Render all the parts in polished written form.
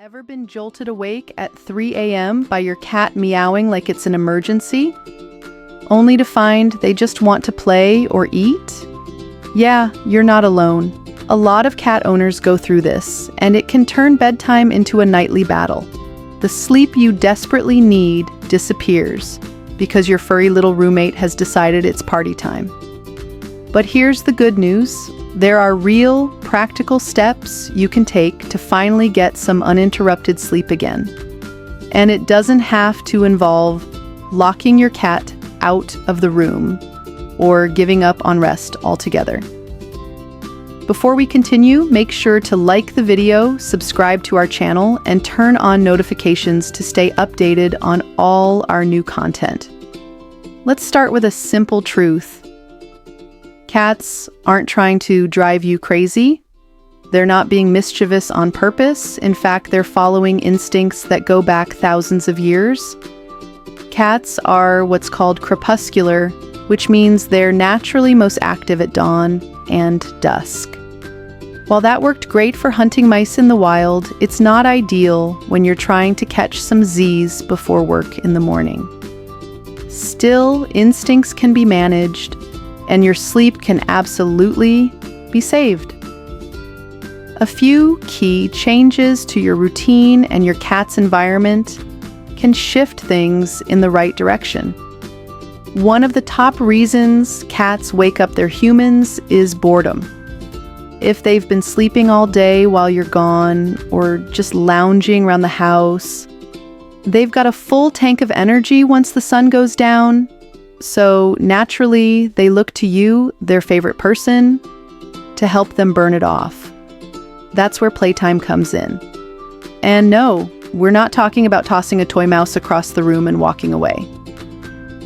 Ever been jolted awake at 3 a.m. by your cat meowing like it's an emergency? Only to find they just want to play or eat? Yeah, you're not alone. A lot of cat owners go through this, and it can turn bedtime into a nightly battle. The sleep you desperately need disappears because your furry little roommate has decided it's party time. But here's the good news. There are real, practical steps you can take to finally get some uninterrupted sleep again. And it doesn't have to involve locking your cat out of the room or giving up on rest altogether. Before we continue, make sure to like the video, subscribe to our channel, and turn on notifications to stay updated on all our new content. Let's start with a simple truth. Cats aren't trying to drive you crazy. They're not being mischievous on purpose. In fact, they're following instincts that go back thousands of years. Cats are what's called crepuscular, which means they're naturally most active at dawn and dusk. While that worked great for hunting mice in the wild, it's not ideal when you're trying to catch some Z's before work in the morning. Still, instincts can be managed, and your sleep can absolutely be saved. A few key changes to your routine and your cat's environment can shift things in the right direction. One of the top reasons cats wake up their humans is boredom. If they've been sleeping all day while you're gone or just lounging around the house, they've got a full tank of energy once the sun goes down. So naturally, they look to you, their favorite person, to help them burn it off. That's where playtime comes in. And no, we're not talking about tossing a toy mouse across the room and walking away.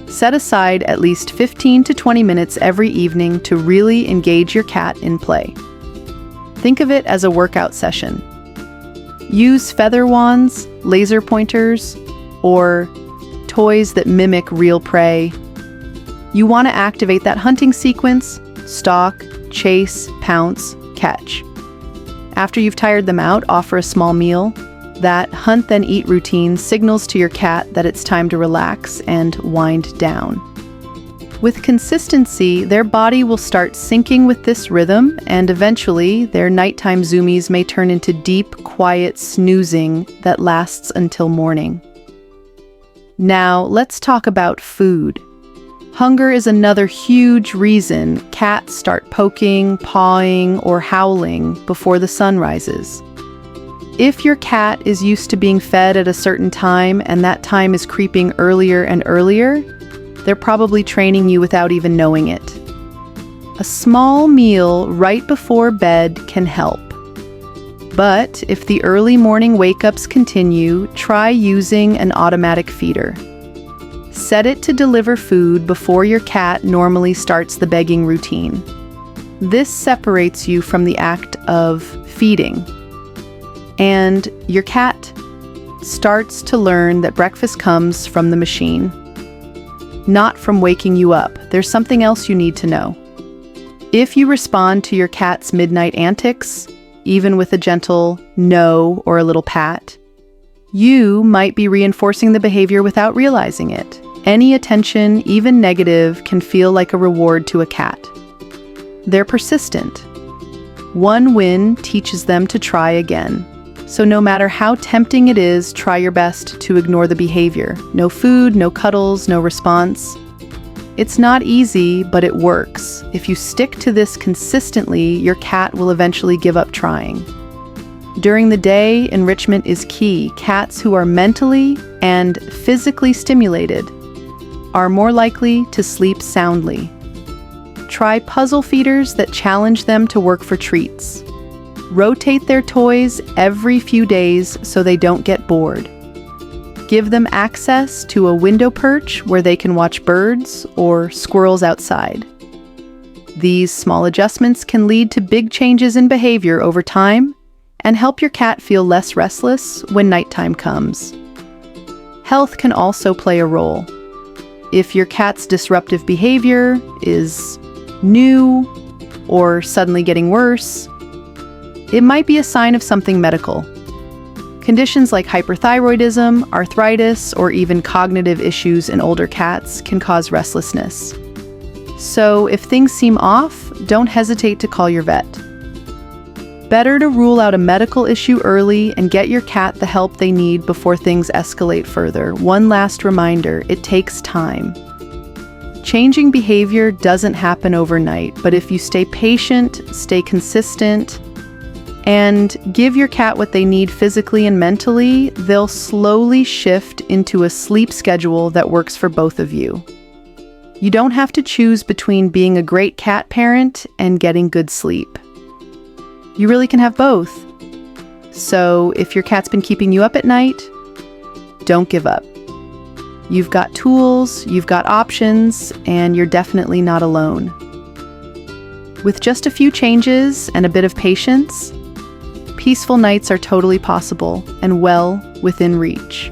Set aside at least 15 to 20 minutes every evening to really engage your cat in play. Think of it as a workout session. Use feather wands, laser pointers, or toys that mimic real prey. You want to activate that hunting sequence: stalk, chase, pounce, catch. After you've tired them out, offer a small meal. That hunt then eat routine signals to your cat that it's time to relax and wind down. With consistency, their body will start syncing with this rhythm, and eventually their nighttime zoomies may turn into deep, quiet snoozing that lasts until morning. Now, let's talk about food. Hunger is another huge reason cats start poking, pawing, or howling before the sun rises. If your cat is used to being fed at a certain time and that time is creeping earlier and earlier, they're probably training you without even knowing it. A small meal right before bed can help. But if the early morning wake-ups continue, try using an automatic feeder. Set it to deliver food before your cat normally starts the begging routine. This separates you from the act of feeding. And your cat starts to learn that breakfast comes from the machine, not from waking you up. There's something else you need to know. If you respond to your cat's midnight antics, even with a gentle no or a little pat, you might be reinforcing the behavior without realizing it. Any attention, even negative, can feel like a reward to a cat. They're persistent. One win teaches them to try again. So no matter how tempting it is, try your best to ignore the behavior. No food, no cuddles, no response. It's not easy, but it works. If you stick to this consistently, your cat will eventually give up trying. During the day, enrichment is key. Cats who are mentally and physically stimulated are more likely to sleep soundly. Try puzzle feeders that challenge them to work for treats. Rotate their toys every few days so they don't get bored. Give them access to a window perch where they can watch birds or squirrels outside. These small adjustments can lead to big changes in behavior over time and help your cat feel less restless when nighttime comes. Health can also play a role. If your cat's disruptive behavior is new or suddenly getting worse, it might be a sign of something medical. Conditions like hyperthyroidism, arthritis, or even cognitive issues in older cats can cause restlessness. So if things seem off, don't hesitate to call your vet. Better to rule out a medical issue early and get your cat the help they need before things escalate further. One last reminder, it takes time. Changing behavior doesn't happen overnight, but if you stay patient, stay consistent, and give your cat what they need physically and mentally, they'll slowly shift into a sleep schedule that works for both of you. You don't have to choose between being a great cat parent and getting good sleep. You really can have both. So if your cat's been keeping you up at night, don't give up. You've got tools, you've got options, and you're definitely not alone. With just a few changes and a bit of patience, peaceful nights are totally possible and well within reach.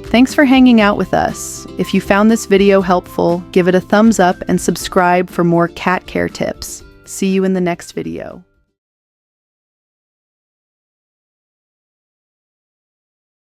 Thanks for hanging out with us. If you found this video helpful, give it a thumbs up and subscribe for more cat care tips. See you in the next video.